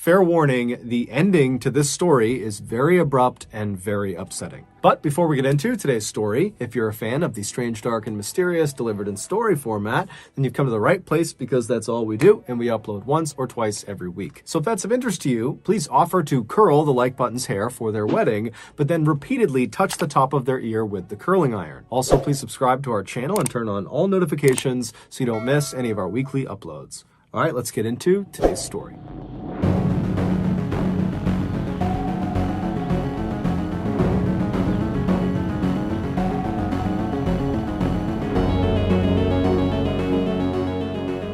fair warning, the ending to this story is very abrupt and very upsetting. But before we get into today's story, if you're a fan of the strange, dark, and mysterious delivered in story format, then you've come to the right place because that's all we do, and we upload once or twice every week. So if that's of interest to you, please offer to curl the like button's hair for their wedding, but then repeatedly touch the top of their ear with the curling iron. Also, please subscribe to our channel and turn on all notifications so you don't miss any of our weekly uploads. All right, let's get into today's story.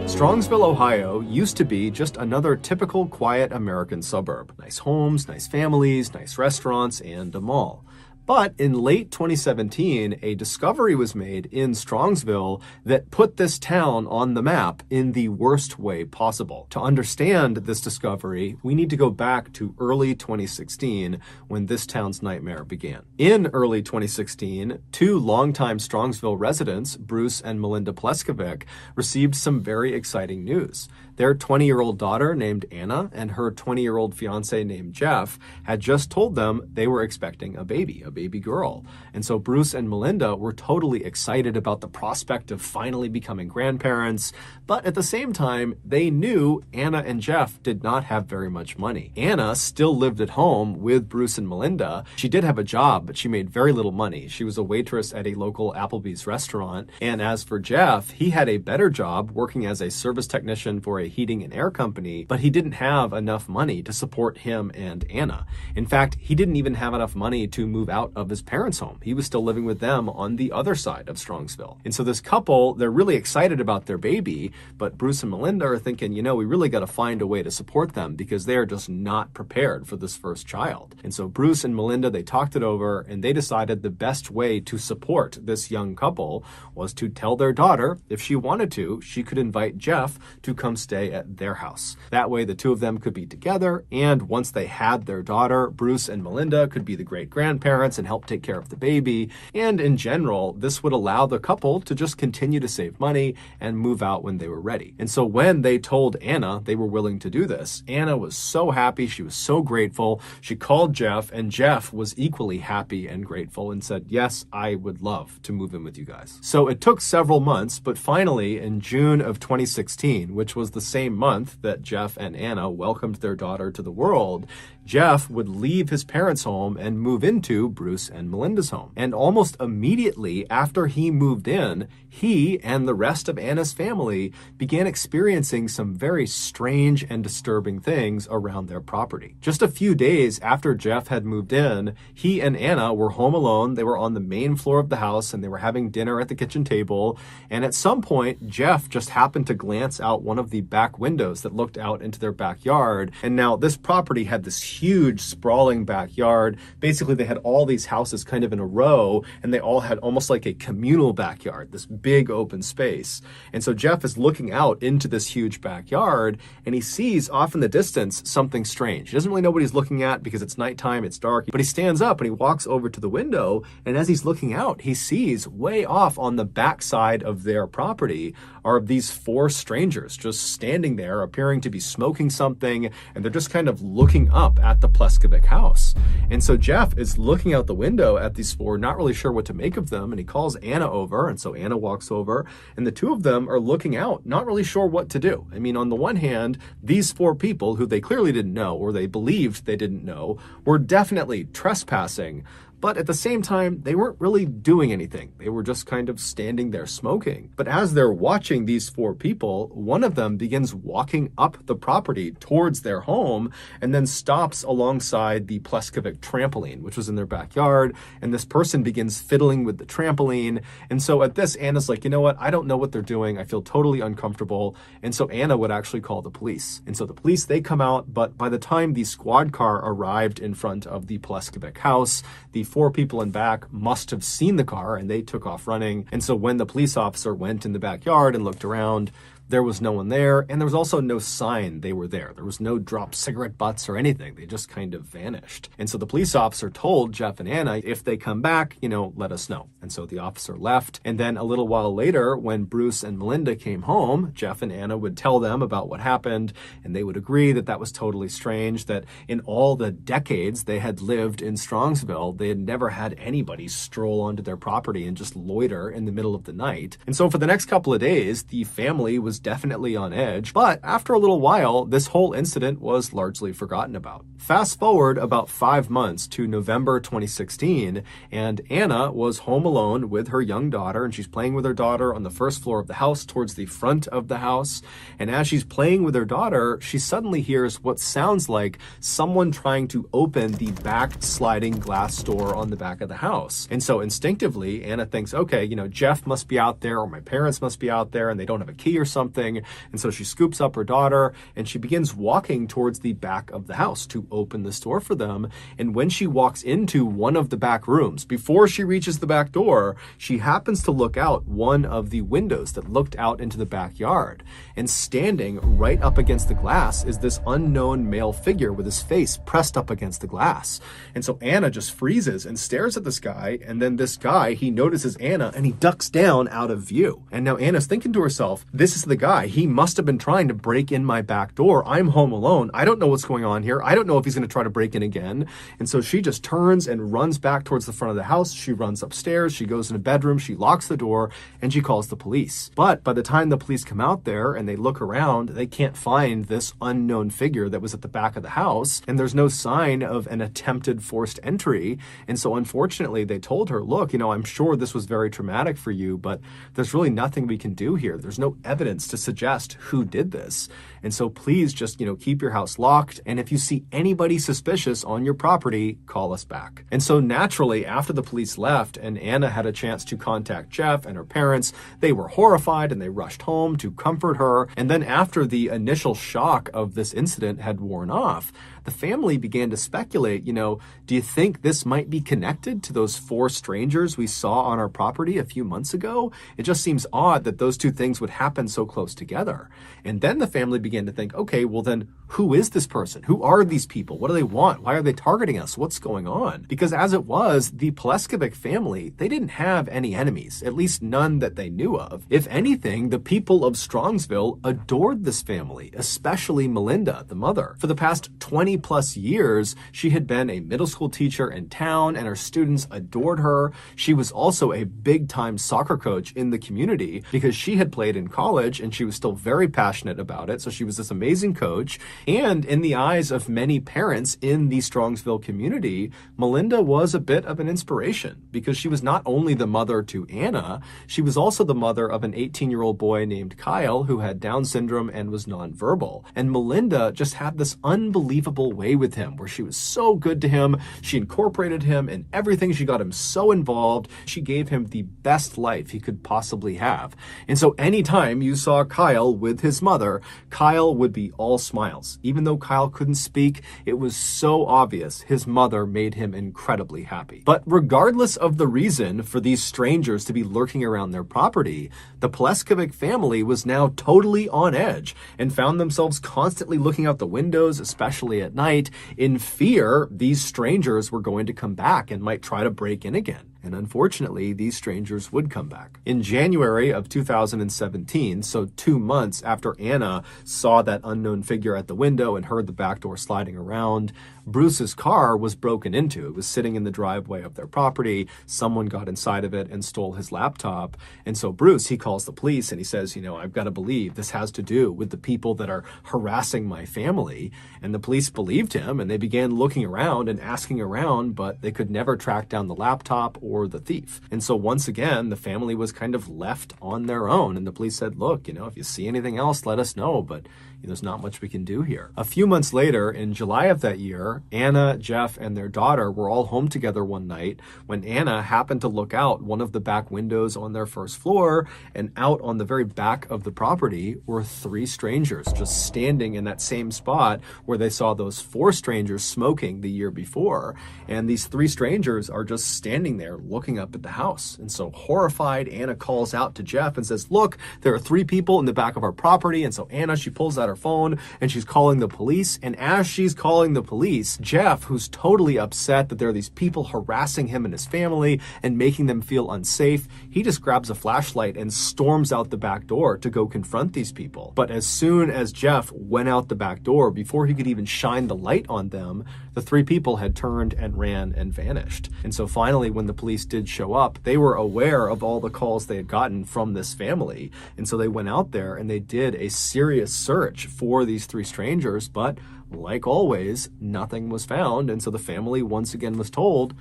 Strongsville, Ohio used to be just another typical quiet American suburb. Nice homes, nice families, nice restaurants, and a mall. But in late 2017, a discovery was made in Strongsville that put this town on the map in the worst way possible. To understand this discovery, we need to go back to early 2016 when this town's nightmare began. In early 2016, two longtime Strongsville residents, Bruce and Melinda Pleskovic, received some very exciting news. Their 20-year-old daughter named Anna and her 20-year-old fiance named Jeff had just told them they were expecting a baby girl. And so Bruce and Melinda were totally excited about the prospect of finally becoming grandparents, but at the same time, they knew Anna and Jeff did not have very much money. Anna still lived at home with Bruce and Melinda. She did have a job, but she made very little money. She was a waitress at a local Applebee's restaurant. And as for Jeff, he had a better job working as a service technician for a heating and air company, but he didn't have enough money to support him and Anna. In fact, he didn't even have enough money to move out of his parents' home. He was still living with them on the other side of Strongsville. And so this couple, they're really excited about their baby, but Bruce and Melinda are thinking, we really got to find a way to support them because they're just not prepared for this first child. And so Bruce and Melinda, they talked it over and they decided the best way to support this young couple was to tell their daughter, if she wanted to, she could invite Jeff to come stay at their house. That way the two of them could be together, and once they had their daughter, Bruce and Melinda could be the great-grandparents and help take care of the baby. And in general, this would allow the couple to just continue to save money and move out when they were ready. And so when they told Anna they were willing to do this, Anna was so happy. She was so grateful. She called Jeff, and Jeff was equally happy and grateful and said, yes, I would love to move in with you guys. So it took several months, but finally in June of 2016, which was the same month that Jeff and Anna welcomed their daughter to the world, Jeff would leave his parents' home and move into Bruce and Melinda's home. And almost immediately after he moved in, he and the rest of Anna's family began experiencing some very strange and disturbing things around their property. Just a few days after Jeff had moved in, he and Anna were home alone. They were on the main floor of the house and they were having dinner at the kitchen table. And at some point, Jeff just happened to glance out one of the back windows that looked out into their backyard. And now this property had this huge sprawling backyard. Basically, they had all these houses kind of in a row, and they all had almost like a communal backyard, this big open space. And so Jeff is looking out into this huge backyard, and he sees off in the distance something strange. He doesn't really know what he's looking at because it's nighttime, it's dark, but he stands up and he walks over to the window, and as he's looking out, he sees way off on the backside of their property are these four strangers just standing there, appearing to be smoking something, and they're just kind of looking up at the Pleskovic house. And so Jeff is looking out the window at these four, not really sure what to make of them, and he calls Anna over, and so Anna walks over, and the two of them are looking out, not really sure what to do. I mean, on the one hand, these four people who they clearly didn't know, or they believed they didn't know, were definitely trespassing. But at the same time, they weren't really doing anything. They were just kind of standing there smoking. But as they're watching these four people, one of them begins walking up the property towards their home and then stops alongside the Pleskovic trampoline, which was in their backyard. And this person begins fiddling with the trampoline. And so at this, Anna's like, you know what? I don't know what they're doing. I feel totally uncomfortable. And so Anna would actually call the police. And so the police, they come out. But by the time the squad car arrived in front of the Pleskovic house, the four people in back must have seen the car and they took off running. And so when the police officer went in the backyard and looked around, There was no one there, and there was also no sign they were there. There was no dropped cigarette butts or anything. They just kind of vanished. And so the police officer told Jeff and Anna, if they come back, let us know. And so the officer left. And then a little while later, when Bruce and Melinda came home, Jeff and Anna would tell them about what happened, and they would agree that that was totally strange, that in all the decades they had lived in Strongsville, they had never had anybody stroll onto their property and just loiter in the middle of the night. And so for the next couple of days, the family was definitely on edge. But after a little while, this whole incident was largely forgotten about. Fast forward about 5 months to November 2016, and Anna was home alone with her young daughter, and she's playing with her daughter on the first floor of the house towards the front of the house. And as she's playing with her daughter, she suddenly hears what sounds like someone trying to open the back sliding glass door on the back of the house. And so instinctively, Anna thinks, okay, Jeff must be out there, or my parents must be out there, and they don't have a key or something. And so she scoops up her daughter, and she begins walking towards the back of the house to open this door for them. And when she walks into one of the back rooms, before she reaches the back door, she happens to look out one of the windows that looked out into the backyard. And standing right up against the glass is this unknown male figure with his face pressed up against the glass. And so Anna just freezes and stares at this guy. And then this guy, he notices Anna and he ducks down out of view. And now Anna's thinking to herself, this is the guy. He must have been trying to break in my back door. I'm home alone. I don't know what's going on here. I don't know if he's going to try to break in again. And so she just turns and runs back towards the front of the house. She runs upstairs. She goes in a bedroom. She locks the door and she calls the police. But by the time the police come out there and they look around, they can't find this unknown figure that was at the back of the house. And there's no sign of an attempted forced entry. And so unfortunately, they told her, look, I'm sure this was very traumatic for you, but there's really nothing we can do here. There's no evidence to suggest who did this. And so please just, keep your house locked. And if you see anybody suspicious on your property, call us back. And so naturally, after the police left and Anna had a chance to contact Jeff and her parents, they were horrified and they rushed home to comfort her. And then after the initial shock of this incident had worn off, the family began to speculate, do you think this might be connected to those 4 strangers we saw on our property a few months ago? It just seems odd that those two things would happen so close together. And then the family began to think, okay, well then who is this person? Who are these people? What do they want? Why are they targeting us? What's going on? Because as it was, the Pleskovic family, they didn't have any enemies, at least none that they knew of. If anything, the people of Strongsville adored this family, especially Melinda, the mother. For the past 20 plus years, she had been a middle school teacher in town and her students adored her. She was also a big-time soccer coach in the community because she had played in college and she was still very passionate about it. So she was this amazing coach. And in the eyes of many parents in the Strongsville community, Melinda was a bit of an inspiration because she was not only the mother to Anna, she was also the mother of an 18-year-old boy named Kyle who had Down syndrome and was nonverbal. And Melinda just had this unbelievable way with him where she was so good to him. She incorporated him in everything. She got him so involved. She gave him the best life he could possibly have. And so anytime you saw Kyle with his mother, Kyle would be all smiles. Even though Kyle couldn't speak, it was so obvious his mother made him incredibly happy. But regardless of the reason for these strangers to be lurking around their property, the Pleskovic family was now totally on edge and found themselves constantly looking out the windows, especially at night, in fear these strangers were going to come back and might try to break in again. And unfortunately, these strangers would come back. In January of 2017, so 2 months after Anna saw that unknown figure at the window and heard the back door sliding around, Bruce's car was broken into. It was sitting in the driveway of their property. Someone got inside of it and stole his laptop. And so Bruce, he calls the police and he says, I've got to believe this has to do with the people that are harassing my family. And the police believed him and they began looking around and asking around, but they could never track down the laptop or the thief. And so once again, the family was kind of left on their own. And the police said, look, if you see anything else, let us know. But there's not much we can do here. A few months later, in July of that year, Anna, Jeff, and their daughter were all home together one night when Anna happened to look out one of the back windows on their first floor, and out on the very back of the property were 3 strangers just standing in that same spot where they saw those 4 strangers smoking the year before. And these 3 strangers are just standing there looking up at the house. And so horrified, Anna calls out to Jeff and says, look, there are 3 people in the back of our property. And so Anna, she pulls out her phone and she's calling the police. And as she's calling the police, Jeff, who's totally upset that there are these people harassing him and his family and making them feel unsafe, he just grabs a flashlight and storms out the back door to go confront these people. But as soon as Jeff went out the back door, before he could even shine the light on them, the 3 people had turned and ran and vanished. And so finally, when the police did show up, they were aware of all the calls they had gotten from this family. And so they went out there and they did a serious search for these 3 strangers, but like always, nothing was found. And so the family once again was told,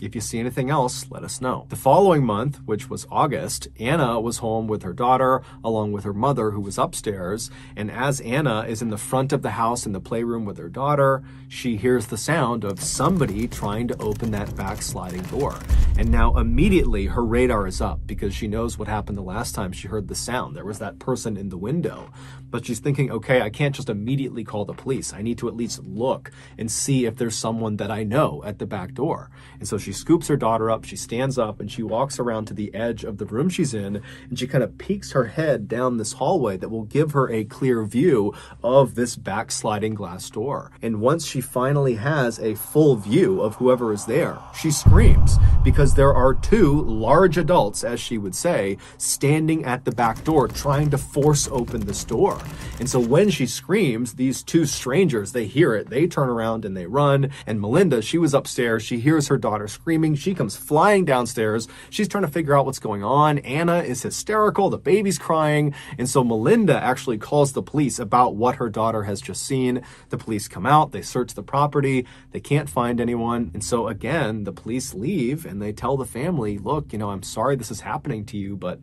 if you see anything else, let us know. The following month, which was August, Anna was home with her daughter, along with her mother, who was upstairs. And as Anna is in the front of the house in the playroom with her daughter, she hears the sound of somebody trying to open that back sliding door. And now immediately her radar is up because she knows what happened the last time she heard the sound. There was that person in the window. But she's thinking, okay, I can't just immediately call the police. I need to at least look and see if there's someone that I know at the back door. And so she scoops her daughter up, she stands up, and she walks around to the edge of the room she's in, and she kind of peeks her head down this hallway that will give her a clear view of this back sliding glass door. And once she finally has a full view of whoever is there, she screams because there are 2 large adults, as she would say, standing at the back door trying to force open this door. And so when she screams, these 2 strangers, they hear it, they turn around and they run. And Melinda, she was upstairs, she hears her daughter screaming, she comes flying downstairs, she's trying to figure out what's going on. Anna is hysterical, the baby's crying, and so Melinda actually calls the police about what her daughter has just seen. The police come out, they search the property, they can't find anyone, and so again, the police leave and they tell the family, look, I'm sorry this is happening to you, but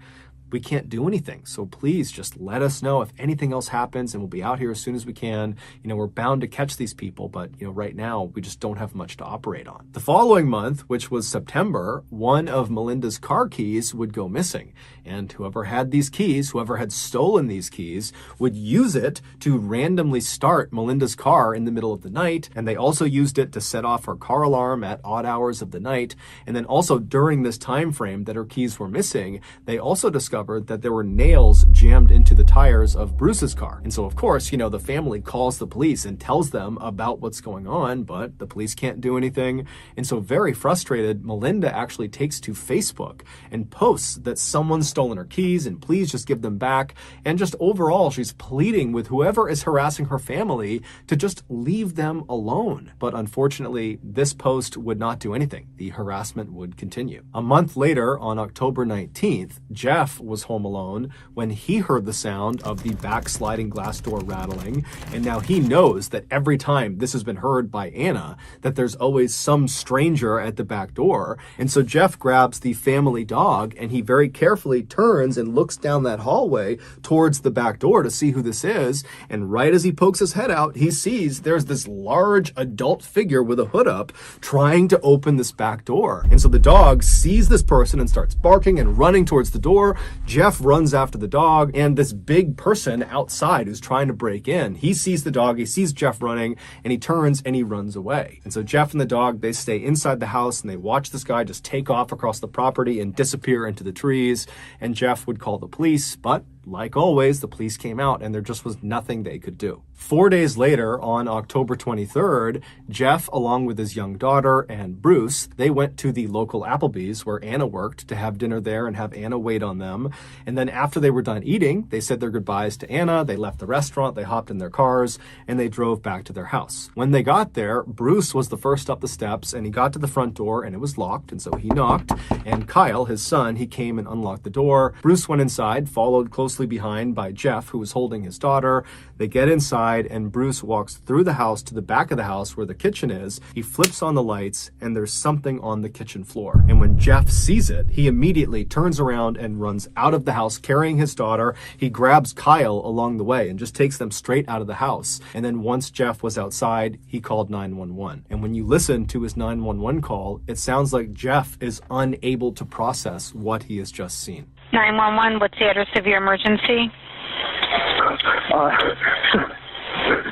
we can't do anything. So please just let us know if anything else happens and we'll be out here as soon as we can. We're bound to catch these people, but right now we just don't have much to operate on. The following month, which was September, one of Melinda's car keys would go missing. And whoever had these keys, whoever had stolen these keys, would use it to randomly start Melinda's car in the middle of the night. And they also used it to set off her car alarm at odd hours of the night. And then also during this time frame that her keys were missing, they also discovered that there were nails jammed into the tires of Bruce's car. And so, of course, the family calls the police and tells them about what's going on, but the police can't do anything. And so, very frustrated, Melinda actually takes to Facebook and posts that someone's stolen her keys and please just give them back. And just overall, she's pleading with whoever is harassing her family to just leave them alone. But unfortunately, this post would not do anything. The harassment would continue. A month later, on October 19th, Jeff was home alone when he heard the sound of the back sliding glass door rattling. And now he knows that every time this has been heard by Anna, that there's always some stranger at the back door. And so Jeff grabs the family dog and he very carefully turns and looks down that hallway towards the back door to see who this is. And right as he pokes his head out, he sees there's this large adult figure with a hood up trying to open this back door. And so the dog sees this person and starts barking and running towards the door. Jeff runs after the dog, and this big person outside who's trying to break in, he sees the dog, he sees Jeff running, and he turns and he runs away. And so Jeff and the dog, they stay inside the house and they watch this guy just take off across the property and disappear into the trees. And Jeff would call the police, but like always, the police came out and there just was nothing they could do. 4 days later, on October 23rd, Jeff, along with his young daughter and Bruce, they went to the local Applebee's where Anna worked to have dinner there and have Anna wait on them. And then after they were done eating, they said their goodbyes to Anna, they left the restaurant, they hopped in their cars, and they drove back to their house. When they got there, Bruce was the first up the steps, and he got to the front door and it was locked, and so he knocked, and Kyle, his son, he came and unlocked the door. Bruce went inside, followed close closely behind by Jeff, who was holding his daughter. They get inside, and Bruce walks through the house to the back of the house where the kitchen is. He flips on the lights, and there's something on the kitchen floor. And when Jeff sees it, he immediately turns around and runs out of the house carrying his daughter. He grabs Kyle along the way and just takes them straight out of the house. And then once Jeff was outside, he called 911. And when you listen to his 911 call, it sounds like Jeff is unable to process what he has just seen. 911, what's the address of your emergency?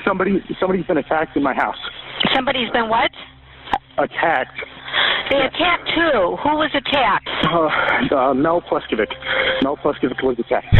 Somebody's been attacked in my house. Somebody's been what? Attacked. They attacked who? Who was attacked? Mel Pleskovic. Mel Pleskovic was attacked.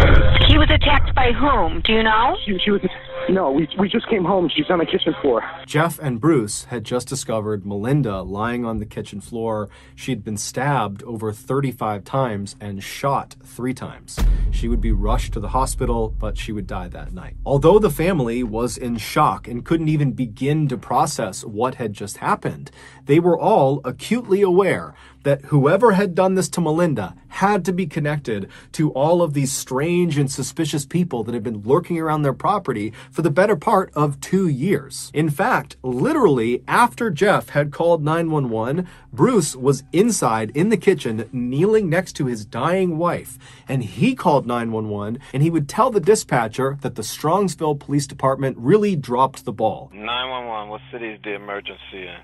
He was attacked by whom? Do you know? She was. No, we just came home. She's on the kitchen floor. Jeff and Bruce had just discovered Melinda lying on the kitchen floor. She'd been stabbed over 35 times and shot 3 times. She would be rushed to the hospital, but she would die that night. Although the family was in shock and couldn't even begin to process what had just happened, they were all acutely aware that whoever had done this to Melinda had to be connected to all of these strange and suspicious people that had been lurking around their property for the better part of 2 years. In fact, literally after Jeff had called 911, Bruce was inside in the kitchen kneeling next to his dying wife, and he called 911 and he would tell the dispatcher that the Strongsville Police Department really dropped the ball. 911, what city is the emergency in?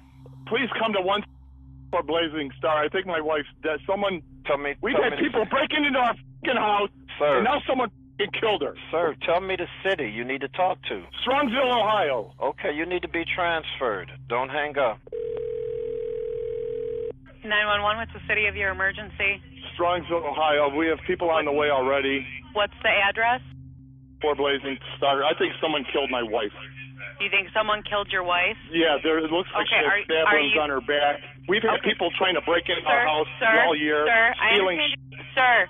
Please come to 1 for Blazing Star. I think my wife's dead. Someone. We've had people breaking into our fucking house, sir, and now someone killed her. Sir, tell me the city you need to talk to. Strongsville, Ohio. Okay, you need to be transferred. Don't hang up. 911, what's the city of your emergency? Strongsville, Ohio. We have people on the way already. What's the address? For Blazing Star. I think someone killed my wife. You think someone killed your wife? Yeah, it looks like she has stab wounds on her back. We've had people trying to break into our house all year. Sir,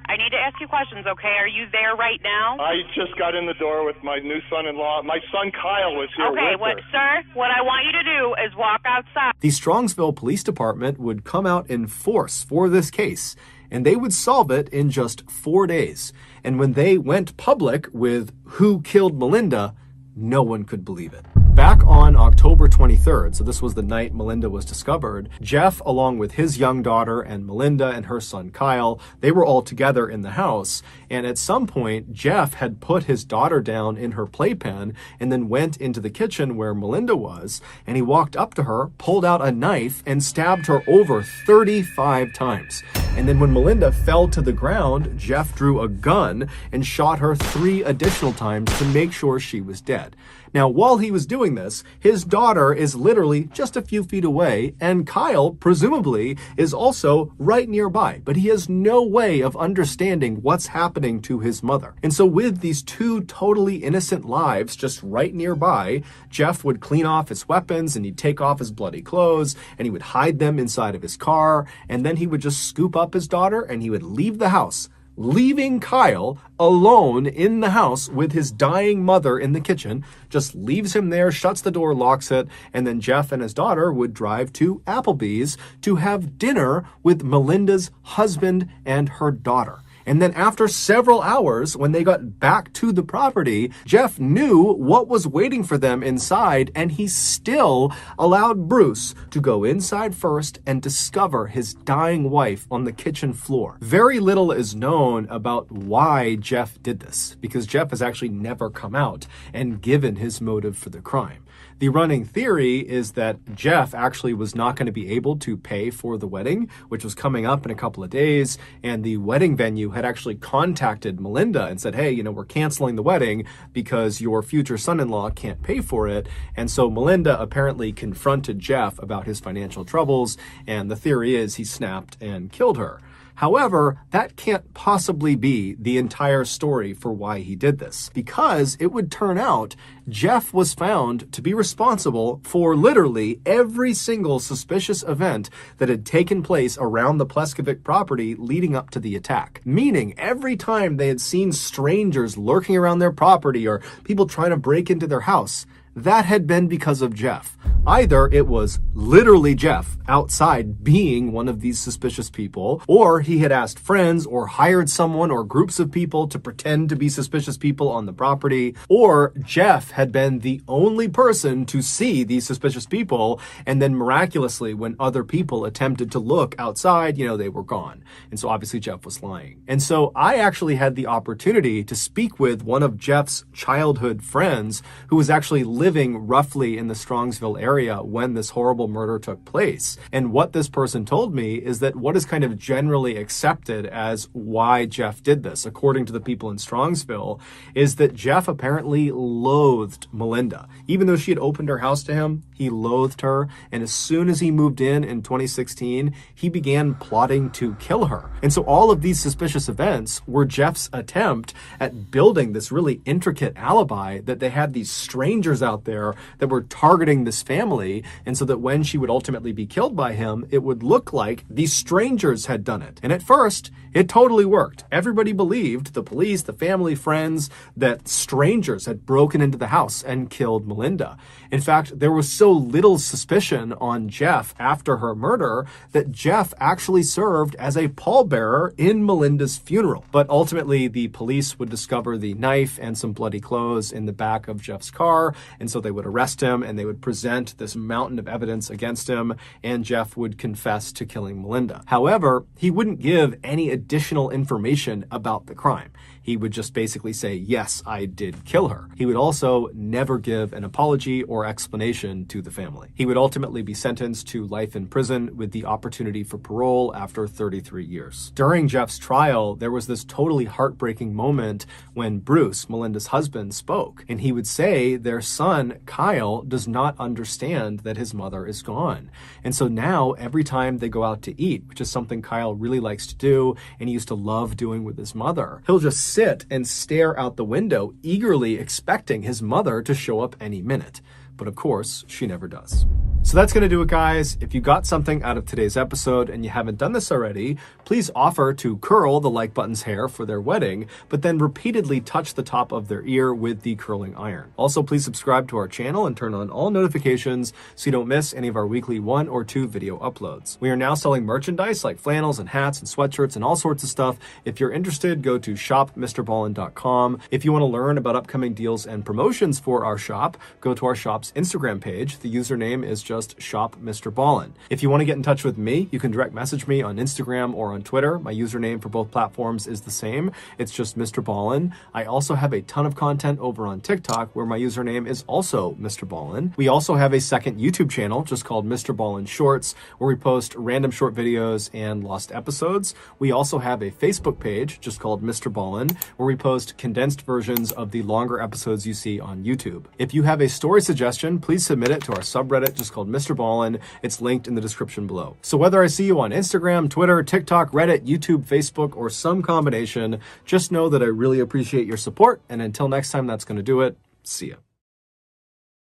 I need to ask you questions, okay? Are you there right now? I just got in the door with my new son-in-law. My son Kyle was here with her. Sir, what I want you to do is walk outside. The Strongsville Police Department would come out in force for this case, and they would solve it in just 4 days. And when they went public with who killed Melinda, no one could believe it. Back on October 23rd, so this was the night Melinda was discovered, Jeff, along with his young daughter and Melinda and her son Kyle, they were all together in the house. And at some point, Jeff had put his daughter down in her playpen and then went into the kitchen where Melinda was. And he walked up to her, pulled out a knife, and stabbed her over 35 times. And then when Melinda fell to the ground, Jeff drew a gun and shot her 3 additional times to make sure she was dead. Now, while he was doing this, his daughter is literally just a few feet away, and Kyle, presumably, is also right nearby, but he has no way of understanding what's happening to his mother. And so with these 2 totally innocent lives just right nearby, Jeff would clean off his weapons, and he'd take off his bloody clothes, and he would hide them inside of his car, and then he would just scoop up his daughter, and he would leave the house, leaving Kyle alone in the house with his dying mother in the kitchen, just leaves him there, shuts the door, locks it, and then Jeff and his daughter would drive to Applebee's to have dinner with Melinda's husband and her daughter. And then after several hours, when they got back to the property, Jeff knew what was waiting for them inside, and he still allowed Bruce to go inside first and discover his dying wife on the kitchen floor. Very little is known about why Jeff did this, because Jeff has actually never come out and given his motive for the crime. The running theory is that Jeff actually was not going to be able to pay for the wedding, which was coming up in a couple of days, and the wedding venue had actually contacted Melinda and said, hey, we're canceling the wedding because your future son-in-law can't pay for it. And so Melinda apparently confronted Jeff about his financial troubles, and the theory is he snapped and killed her. However, that can't possibly be the entire story for why he did this, because it would turn out Jeff was found to be responsible for literally every single suspicious event that had taken place around the Pleskovic property leading up to the attack. Meaning every time they had seen strangers lurking around their property or people trying to break into their house, that had been because of Jeff. Either it was literally Jeff outside being one of these suspicious people, or he had asked friends or hired someone or groups of people to pretend to be suspicious people on the property, or Jeff had been the only person to see these suspicious people, and then miraculously, when other people attempted to look outside, they were gone. And so obviously Jeff was lying. And so I actually had the opportunity to speak with one of Jeff's childhood friends who was actually living roughly in the Strongsville area when this horrible murder took place. And what this person told me is that what is kind of generally accepted as why Jeff did this, according to the people in Strongsville, is that Jeff apparently loathed Melinda. Even though she had opened her house to him, he loathed her. And as soon as he moved in 2016, he began plotting to kill her. And so all of these suspicious events were Jeff's attempt at building this really intricate alibi that they had these strangers out there that were targeting this family. And so that when she would ultimately be killed by him, it would look like these strangers had done it. And at first, it totally worked. Everybody believed, the police, the family, friends, that strangers had broken into the house and killed Melinda. In fact, there was so little suspicion on Jeff after her murder that Jeff actually served as a pallbearer in Melinda's funeral. But ultimately, the police would discover the knife and some bloody clothes in the back of Jeff's car. And so they would arrest him and they would present this mountain of evidence against him, and Jeff would confess to killing Melinda. However, he wouldn't give any additional information about the crime. He would just basically say, yes, I did kill her. He would also never give an apology or explanation to the family. He would ultimately be sentenced to life in prison with the opportunity for parole after 33 years. During Jeff's trial, there was this totally heartbreaking moment when Bruce, Melinda's husband, spoke, and he would say their son, Kyle, does not understand that his mother is gone. And so now, every time they go out to eat, which is something Kyle really likes to do, and he used to love doing with his mother, he'll just sit and stare out the window, eagerly expecting his mother to show up any minute. But of course, she never does. So that's going to do it, guys. If you got something out of today's episode and you haven't done this already, please offer to curl the like button's hair for their wedding, but then repeatedly touch the top of their ear with the curling iron. Also, please subscribe to our channel and turn on all notifications so you don't miss any of our weekly 1 or 2 video uploads. We are now selling merchandise like flannels and hats and sweatshirts and all sorts of stuff. If you're interested, go to shopmrballin.com. If you want to learn about upcoming deals and promotions for our shop, go to our shop's Instagram page. The username is just Shop Mr. Ballin. If you want to get in touch with me, you can direct message me on Instagram or on Twitter. My username for both platforms is the same. It's just Mr. Ballin. I also have a ton of content over on TikTok where my username is also Mr. Ballin. We also have a second YouTube channel just called Mr. Ballin Shorts where we post random short videos and lost episodes. We also have a Facebook page just called Mr. Ballin where we post condensed versions of the longer episodes you see on YouTube. If you have a story suggestion, please submit it to our subreddit just called Mr. Ballin. It's linked in the description below. So whether I see you on Instagram, Twitter, TikTok, Reddit, YouTube, Facebook, or some combination, just know that I really appreciate your support. And until next time, that's going to do it. See ya.